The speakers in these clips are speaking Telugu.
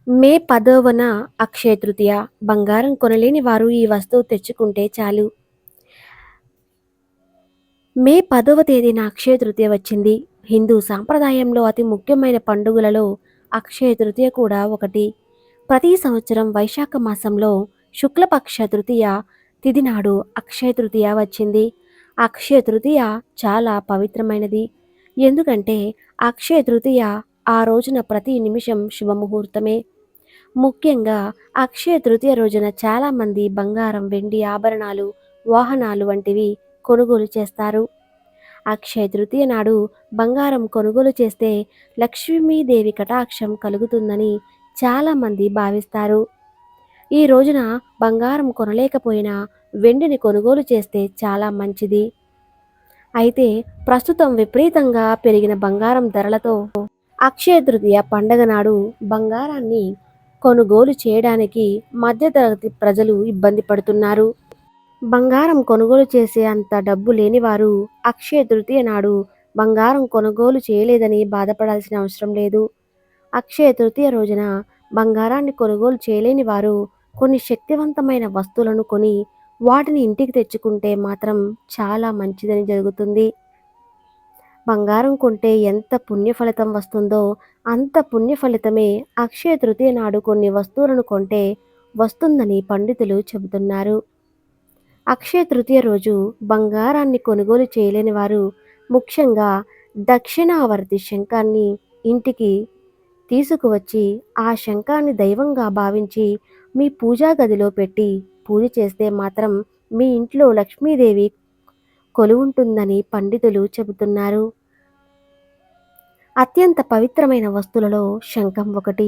మే 10న అక్షయ తృతీయ. బంగారం కొనలేని వారు ఈ వస్తువు తెచ్చుకుంటే చాలు. మే 10వ తేదీన అక్షయ తృతీయ వచ్చింది. హిందూ సాంప్రదాయంలో అతి ముఖ్యమైన పండుగలలో అక్షయ తృతీయ కూడా ఒకటి. ప్రతి సంవత్సరం వైశాఖ మాసంలో శుక్లపక్ష తృతీయ తిథి నాడు అక్షయ తృతీయ వచ్చింది. అక్షయ తృతీయ చాలా పవిత్రమైనది. ఎందుకంటే అక్షయ తృతీయ ఆ రోజున ప్రతి నిమిషం శుభముహూర్తమే. ముఖ్యంగా అక్షయ తృతీయ రోజున చాలామంది బంగారం, వెండి ఆభరణాలు, వాహనాలు వంటివి కొనుగోలు చేస్తారు. అక్షయ తృతీయ నాడు బంగారం కొనుగోలు చేస్తే లక్ష్మీదేవి కటాక్షం కలుగుతుందని చాలామంది భావిస్తారు. ఈ రోజున బంగారం కొనలేకపోయినా వెండిని కొనుగోలు చేస్తే చాలా మంచిది. అయితే ప్రస్తుతం విపరీతంగా పెరిగిన బంగారం ధరలతో అక్షయ తృతీయ పండగ నాడు బంగారాన్ని కొనుగోలు చేయడానికి మధ్యతరగతి ప్రజలు ఇబ్బంది పడుతున్నారు. బంగారం కొనుగోలు చేసే అంత డబ్బు లేనివారు అక్షయ తృతీయ నాడు బంగారం కొనుగోలు చేయలేదని బాధపడాల్సిన అవసరం లేదు. అక్షయ తృతీయ రోజున బంగారాన్ని కొనుగోలు చేయలేని వారు కొన్ని శక్తివంతమైన వస్తువులను కొని వాటిని ఇంటికి తెచ్చుకుంటే మాత్రం చాలా మంచిదని జరుగుతుంది. బంగారం కొంటే ఎంత పుణ్య ఫలితం వస్తుందో అంత పుణ్య ఫలితమే అక్షయ తృతీయ నాడు కొన్ని వస్తువులను కొంటే వస్తుందని పండితులు చెబుతున్నారు. అక్షయ తృతీయ రోజు బంగారాన్ని కొనుగోలు చేయలేని వారు ముఖ్యంగా దక్షిణావర్తి శంఖాన్ని ఇంటికి తీసుకువచ్చి ఆ శంఖాన్ని దైవంగా భావించి మీ పూజా గదిలో పెట్టి పూజ చేస్తే మాత్రం మీ ఇంట్లో లక్ష్మీదేవి కొలువుంటుందని పండితులు చెబుతున్నారు. అత్యంత పవిత్రమైన వస్తువులలో శంఖం ఒకటి.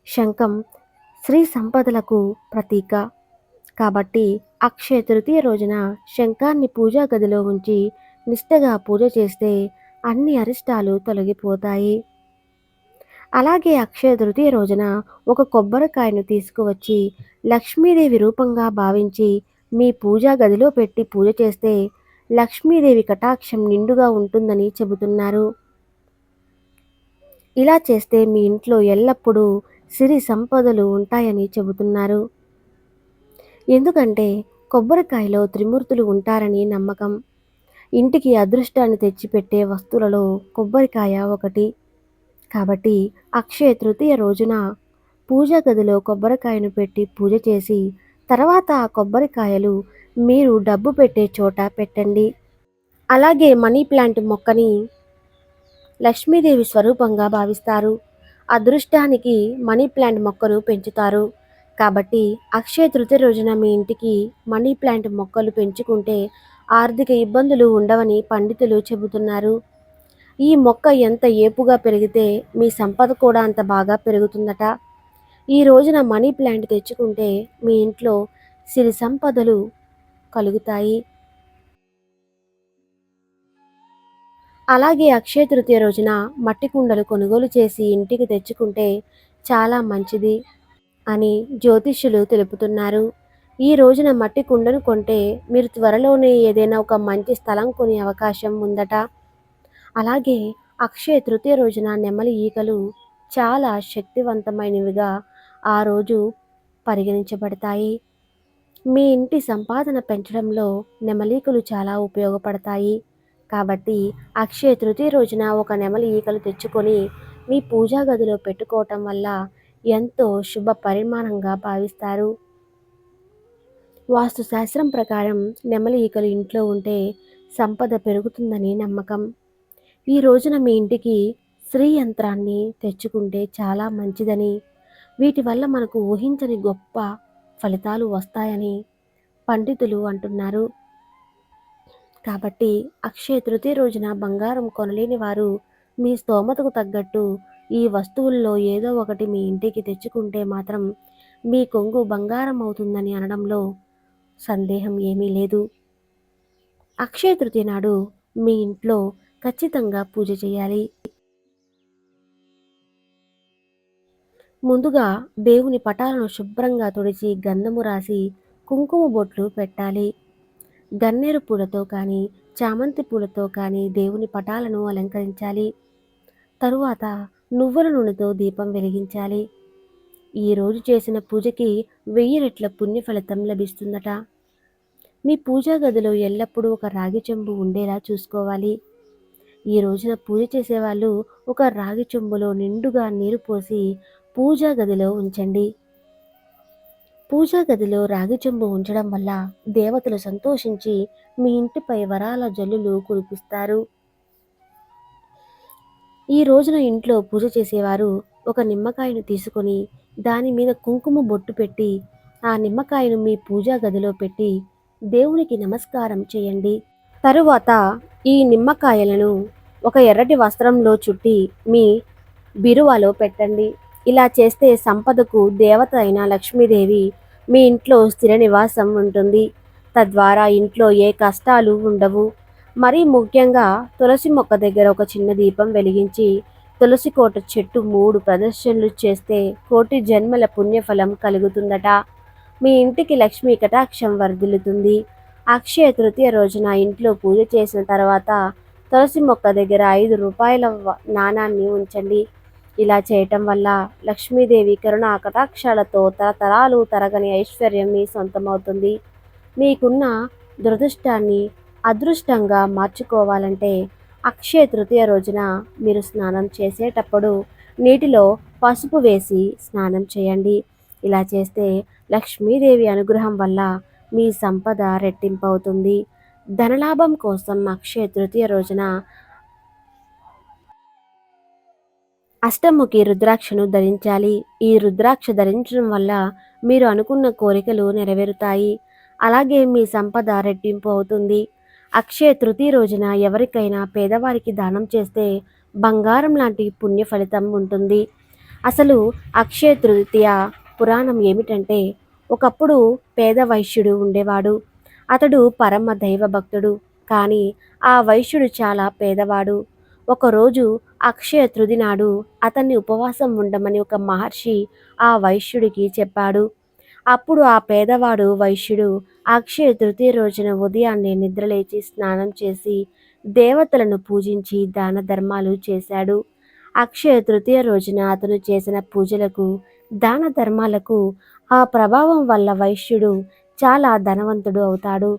శంఖం శ్రీ సంపదలకు ప్రతీక కాబట్టి అక్షయ తృతీయ రోజున శంఖాన్ని పూజా గదిలో ఉంచి నిష్టగా పూజ చేస్తే అన్ని అరిష్టాలు తొలగిపోతాయి. అలాగే అక్షయ తృతీయ రోజున ఒక కొబ్బరికాయను తీసుకువచ్చి లక్ష్మీదేవి రూపంగా భావించి మీ పూజా గదిలో పెట్టి పూజ చేస్తే లక్ష్మీదేవి కటాక్షం నిండుగా ఉంటుందని చెబుతున్నారు. ఇలా చేస్తే మీ ఇంట్లో ఎల్లప్పుడూ సిరి సంపదలు ఉంటాయని చెబుతున్నారు. ఎందుకంటే కొబ్బరికాయలో త్రిమూర్తులు ఉంటారని నమ్మకం. ఇంటికి అదృష్టాన్ని తెచ్చిపెట్టే వస్తువులలో కొబ్బరికాయ ఒకటి. కాబట్టి అక్షయ తృతీయ రోజున పూజా గదిలో కొబ్బరికాయను పెట్టి పూజ చేసి తర్వాత ఆ కొబ్బరికాయలు మీరు డబ్బు పెట్టే చోట పెట్టండి. అలాగే మనీ ప్లాంట్ మొక్కని లక్ష్మీదేవి స్వరూపంగా భావిస్తారు. అదృష్టానికి మనీ ప్లాంట్ మొక్కను పెంచుతారు. కాబట్టి అక్షయ తృతీయ రోజున మీ ఇంటికి మనీ ప్లాంట్ మొక్కలు పెంచుకుంటే ఆర్థిక ఇబ్బందులు ఉండవని పండితులు చెబుతున్నారు. ఈ మొక్క ఎంత ఏపుగా పెరిగితే మీ సంపద కూడా అంత బాగా పెరుగుతుందట. ఈ రోజున మనీ ప్లాంట్ తెచ్చుకుంటే మీ ఇంట్లో సిరి సంపదలు కలుగుతాయి. అలాగే అక్షయ తృతీయ రోజున మట్టి కుండలు కొనుగోలు చేసి ఇంటికి తెచ్చుకుంటే చాలా మంచిది అని జ్యోతిష్యులు తెలుపుతున్నారు. ఈ రోజున మట్టి కుండను కొంటే మీరు త్వరలోనే ఏదైనా ఒక మంచి స్థలం కొనే అవకాశం ఉందట. అలాగే అక్షయ తృతీయ రోజున నెమలి ఈకలు చాలా శక్తివంతమైనవిగా ఆ రోజు పరిగణించబడతాయి. మీ ఇంటి సంపాదన పెంచడంలో నెమలీకలు చాలా ఉపయోగపడతాయి. కాబట్టి అక్షయ తృతీయ రోజున ఒక నెమలి ఈకలు తెచ్చుకొని మీ పూజా గదిలో పెట్టుకోవటం వల్ల ఎంతో శుభ పరిమాణంగా భావిస్తారు. వాస్తుశాస్త్రం ప్రకారం నెమలి ఈకలు ఇంట్లో ఉంటే సంపద పెరుగుతుందని నమ్మకం. ఈ రోజున మీ ఇంటికి శ్రీ యంత్రాన్ని తెచ్చుకుంటే చాలా మంచిదని, వీటి వల్ల మనకు ఊహించని గొప్ప ఫలితాలు వస్తాయని పండితులు అంటున్నారు. కాబట్టి అక్షయ తృతీయ రోజున బంగారం కొనలేని వారు మీ స్తోమతకు తగ్గట్టు ఈ వస్తువుల్లో ఏదో ఒకటి మీ ఇంటికి తెచ్చుకుంటే మాత్రం మీ కొంగు బంగారం అవుతుందని అనడంలో సందేహం ఏమీ లేదు. అక్షయ తృతీయ నాడు మీ ఇంట్లో ఖచ్చితంగా పూజ చేయాలి. ముందుగా దేవుని పటాలను శుభ్రంగా తుడిచి గంధము రాసి కుంకుమ బొట్లు పెట్టాలి. గన్నేరు పూలతో కానీ చామంతి పూలతో కానీ దేవుని పటాలను అలంకరించాలి. తరువాత నువ్వుల నూనెతో దీపం వెలిగించాలి. ఈ రోజు చేసిన పూజకి 1000 రెట్ల పుణ్య ఫలితం లభిస్తుందట. మీ పూజా గదిలో ఎల్లప్పుడూ ఒక రాగి చెంబు ఉండేలా చూసుకోవాలి. ఈ రోజున పూజ చేసేవాళ్ళు ఒక రాగి చెంబులో నిండుగా నీరు పోసి పూజా గదిలో ఉంచండి. పూజా గదిలో రాగి చెంబు ఉంచడం వల్ల దేవతలు సంతోషించి మీ ఇంటిపై వరాల జల్లులు కురిపిస్తారు. ఈ రోజున ఇంట్లో పూజ చేసేవారు ఒక నిమ్మకాయను తీసుకొని దాని మీద కుంకుమ బొట్టు పెట్టి ఆ నిమ్మకాయను మీ పూజా గదిలో పెట్టి దేవునికి నమస్కారం చేయండి. తరువాత ఈ నిమ్మకాయలను ఒక ఎర్రటి వస్త్రంలో చుట్టి మీ బీరువాలో పెట్టండి. ఇలా చేస్తే సంపదకు దేవత అయిన లక్ష్మీదేవి మీ ఇంట్లో స్థిర నివాసం ఉంటుంది. తద్వారా ఇంట్లో ఏ కష్టాలు ఉండవు. మరీ ముఖ్యంగా తులసి మొక్క దగ్గర ఒక చిన్న దీపం వెలిగించి తులసి కోట చెట్టు 3 ప్రదక్షిణలు చేస్తే కోటి జన్మల పుణ్యఫలం కలుగుతుందట. మీ ఇంటికి లక్ష్మీ కటాక్షం వర్ధిల్లుతుంది. అక్షయ తృతీయ రోజున ఇంట్లో పూజ చేసిన తర్వాత తులసి మొక్క దగ్గర 5 రూపాయల నాణాన్ని ఉంచండి. ఇలా చేయటం వల్ల లక్ష్మీదేవి కరుణా కటాక్షాలతో తరతరాలు తరగని ఐశ్వర్యం మీ సొంతమవుతుంది. మీకున్న దురదృష్టాన్ని అదృష్టంగా మార్చుకోవాలంటే అక్షయ తృతీయ రోజున మీరు స్నానం చేసేటప్పుడు నీటిలో పసుపు వేసి స్నానం చేయండి. ఇలా చేస్తే లక్ష్మీదేవి అనుగ్రహం వల్ల మీ సంపద రెట్టింపవుతుంది. ధనలాభం కోసం అక్షయ తృతీయ రోజున అష్టముఖి రుద్రాక్షను ధరించాలి. ఈ రుద్రాక్ష ధరించడం వల్ల మీరు అనుకున్న కోరికలు నెరవేరుతాయి. అలాగే మీ సంపద రెట్టింపు అవుతుంది. అక్షయ తృతీయ రోజున ఎవరికైనా పేదవారికి దానం చేస్తే బంగారం లాంటి పుణ్య ఫలితం ఉంటుంది. అసలు అక్షయ తృతీయ పురాణం ఏమిటంటే, ఒకప్పుడు పేద వైశ్యుడు ఉండేవాడు. అతడు పరమ దైవ భక్తుడు. కానీ ఆ వైశ్యుడు చాలా పేదవాడు. ఒకరోజు అక్షయ తృతీయ నాడు అతన్ని ఉపవాసం ఉండమని ఒక మహర్షి ఆ వైశ్యుడికి చెప్పాడు. అప్పుడు ఆ పేదవాడు వైశ్యుడు అక్షయ తృతీయ రోజున ఉదయాన్నే నిద్రలేచి స్నానం చేసి దేవతలను పూజించి దాన ధర్మాలు చేశాడు. అక్షయ తృతీయ రోజున అతను చేసిన పూజలకు దాన ధర్మాలకు ఆ ప్రభావం వల్ల వైశ్యుడు చాలా ధనవంతుడు అవుతాడు.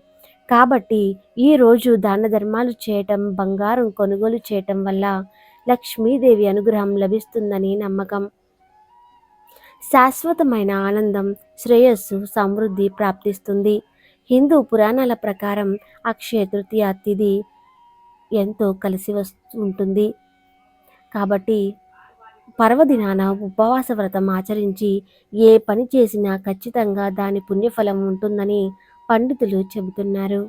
కాబట్టి ఈ రోజు దాన ధర్మాలు చేయటం, బంగారం కొనుగోలు చేయటం వల్ల లక్ష్మీదేవి అనుగ్రహం లభిస్తుందని నమ్మకం. శాశ్వతమైన ఆనందం, శ్రేయస్సు, సమృద్ధి ప్రాప్తిస్తుంది. హిందూ పురాణాల ప్రకారం అక్షయ తృతీయ తిథి ఎంతో కలిసి ఉంటుంది. కాబట్టి పర్వదినాన ఉపవాస వ్రతం ఆచరించి ఏ పని చేసినా ఖచ్చితంగా దాని పుణ్యఫలం ఉంటుందని పండితులు చెబుతున్నారు.